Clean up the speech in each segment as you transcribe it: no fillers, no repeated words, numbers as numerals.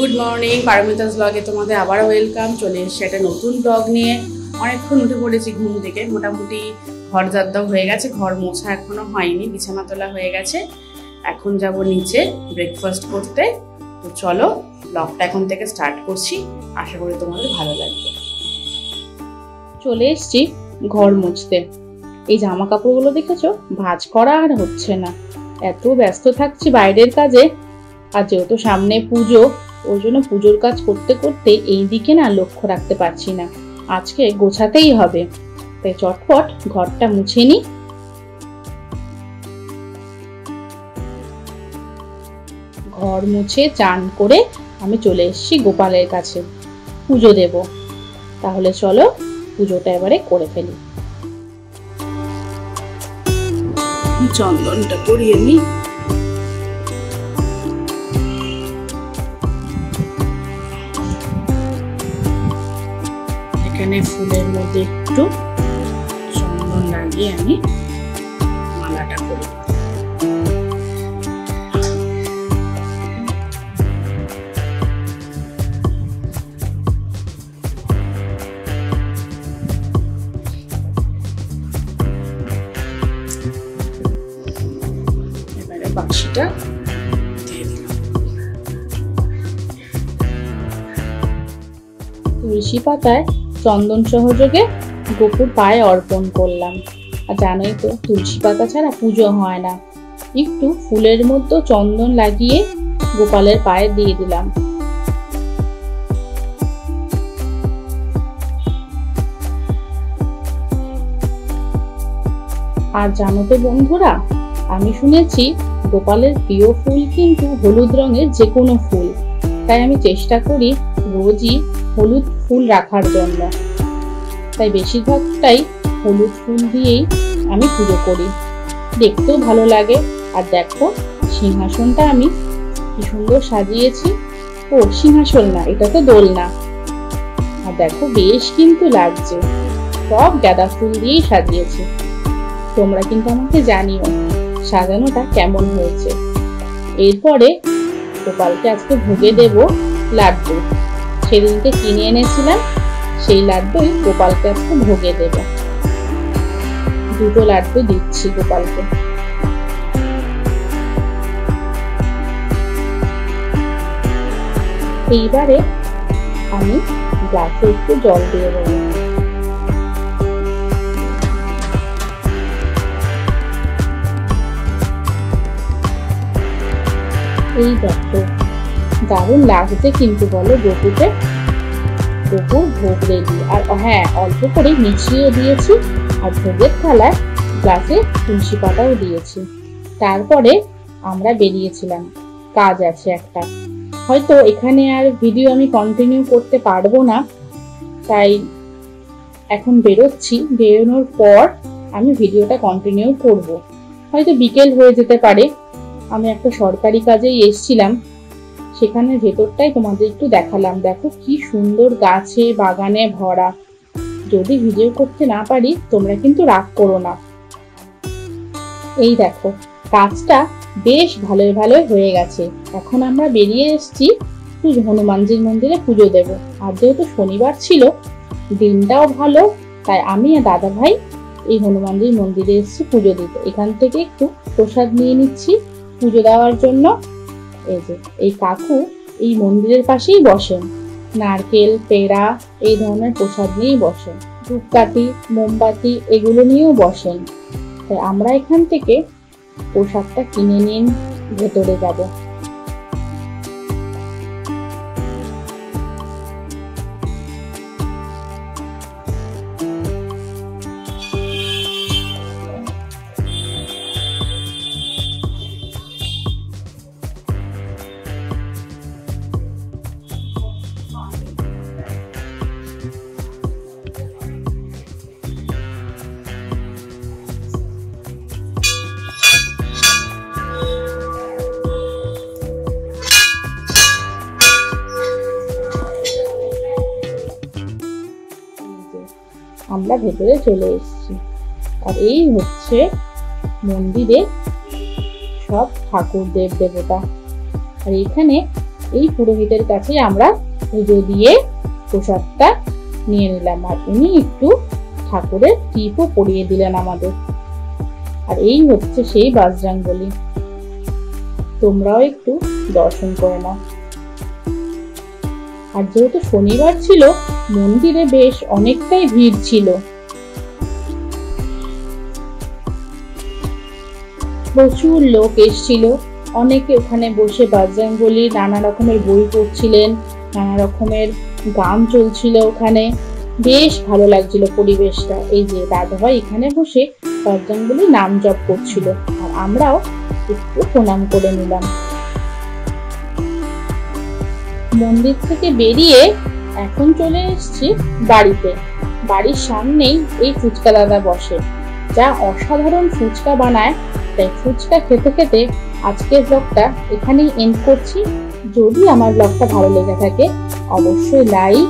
Good morning, Paromita's ব্লগে তোমাদের আবার ওয়েলকাম। চলে এসেছি একটা নতুন ব্লগ নিয়ে। অনেকক্ষণ উঠে পড়েছি ঘুম থেকে, মোটামুটি ঘর জাদ্দাও হয়ে গেছে, ঘর মোছা এখনো হয়নি, বিছানা তোলা হয়ে গেছে। এখন যাব নিচে ব্রেকফাস্ট করতে। তো চলো ব্লগটা এখন থেকে স্টার্ট করছি, আশা করি তোমাদের ভালো লাগবে। চলে এসেছি ঘর মুছতে। এই জামা কাপড়গুলো দেখেছো ভাঁজ করা আর হচ্ছে না, এত ব্যস্ত থাকছি বাইরের কাজে। আর যেহেতু সামনে পুজো, ওই জন্য পুজোর কাজ করতে করতে এই দিকে না লক্ষ্য রাখতে পারছি না। আজকে গোছাতেই হবে, তাই চটপট ঘরটা মুছে নি। ঘর মুছে চান করে আমি চলে এসেছি গোপালের কাছে, পুজো দেব। তাহলে চলো পুজোটা এবারে করে ফেলি। চন্দনটা পরিয়ে নি। এখানে ফুলের মধ্যে একটু চন্দন লাগিয়ে আমি মালাটা করি। এবারে বাঁশিটা দিয়ে দিলাম। তুলসী পাতায় চন্দন সহযোগে গোপুর পায়ে অর্পণ করলাম। আর জানোই তো তুলসী পাতা ছাড়া পুজো হয় না। একটু ফুলের মধ্যে চন্দন লাগিয়ে গোপালের পায়ে দিয়ে দিলাম। আর জানো তো বন্ধুরা, আমি শুনেছি গোপালের প্রিয় ফুল কিন্তু হলুদ রঙের যে কোনো ফুল, তাই আমি চেষ্টা করি রোজই হলুদ ফুল রাখার জন্য। তাই বেশিরভাগটাই হলুদ ফুল দিয়েই আমি পুজো করি, দেখতেও ভালো লাগে। আর দেখো সিংহাসনটা আমি কি সুন্দর সাজিয়েছি। ও সিংহাসন না, এটা তো দোলনা। আর দেখো বেশ কিন্তু লাগছে, সব গাঁদা ফুল দিয়েই সাজিয়েছি। তোমরা কিন্তু আমাকে জানিও সাজানোটা কেমন হয়েছে। এরপরে গোপালকে আজকে ভোগে দেব লাড্ডু। সেদিনকে কিনে এনেছিলাম, সেই লাড্ডুই গোপালকে আজকে ভোগে দেব। দুটো লাড্ডু দিচ্ছি গোপালকে। এইবারে আমি গ্লাসে একটু জল দিয়ে দেব। এই দেখো দারুণ লাগছে কিন্তু বলো গোপুকে। গোপু ভোগ রেডি। আর হ্যাঁ, অল্প করে মিশিয়ে দিয়েছি। আর ভোগের থালায় গ্লাসে তুলসী পাতাও দিয়েছি। তারপরে আমরা বেরিয়েছিলাম, কাজ আছে একটা। হয়তো এখানে আর ভিডিও আমি কন্টিনিউ করতে পারবো না, তাই এখন বেরোচ্ছি। বেরোনোর পর আমি ভিডিওটা কন্টিনিউ করব। হয়তো বিকেল হয়ে যেতে পারে। আমি একটা সরকারি কাজেই এসেছিলাম, সেখানে ভেতরটাই তোমাদের একটু দেখালাম। দেখো কি সুন্দর গাছে বাগানে ভরা। যদি ভিডিও করতে না পারি তোমরা কিন্তু রাগ করো না। এই দেখো কাজটা বেশ ভালোই ভালোই হয়ে গেছে। এখন আমরা বেরিয়ে এসেছি হনুমানজির মন্দিরে পুজো দেব। আর যেহেতু শনিবার ছিল, দিনটাও ভালো, তাই আমি আর দাদা ভাই এই হনুমানজির মন্দিরে এসেছি পুজো দিতে। এখান থেকে একটু প্রসাদ নিয়ে নিচ্ছি পুজো দেওয়ার জন্য। এই যে এই কাকু এই মন্দিরের পাশেই বসেন, নারকেল পেড়া এই ধরনের প্রসাদ নিয়েই বসেন, ধূপকাঠি মোমবাতি এগুলো নিয়েও বসেন। তাই আমরা এখান থেকে প্রসাদটা কিনে নিয়ে ভেতরে যাব। আমরা ভেতরে চলে এসেছি। আর এই হচ্ছে মন্দিরে সব ঠাকুর দেব দেবতা। আর এখানে এই পুরোহিতের কাছে আমরা পুজো দিয়ে প্রসাদটা নিয়ে নিলাম, আর উনি একটু ঠাকুরের টিপও পরিয়ে দিলেন আমাদের। আর এই হচ্ছে সেই বজরংবলী, তোমরাও একটু দর্শন করে নাও। আর যেহেতু শনিবার ছিল, মন্দিরে বেশ অনেকটাই ভিড় ছিল, প্রচুর লোক এসেছিল। অনেকে ওখানে বসে বজরংবলী নানা রকমের বই পড়ছিলেন, নানা রকমের গান চলছিল ওখানে, বেশ ভালো লাগছিল পরিবেশটা। এই যে দাদাভাই এখানে বসে বজরংবলী নাম জপ করছিল, আর আমরাও একটু প্রণাম করে নিলাম। মন্দির থেকে বেরিয়ে এখন চলে এসেছি বাড়িতে। বাড়ির সামনেই এই ফুচকা দাদা বসে, যা অসাধারণ ফুচকা বানায়। তাই ফুচকা খেতে খেতে আজকের ব্লগটা এখানেই এন্ড করছি। যদি আমার ব্লগটা ভালো লেগে থাকে অবশ্যই লাইক,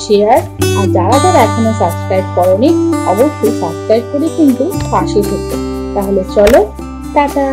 শেয়ার, আর যারা যারা এখনো সাবস্ক্রাইব করোনি অবশ্যই সাবস্ক্রাইব করে কিন্তু পাশে থেকো। তাহলে চলো, টাটা।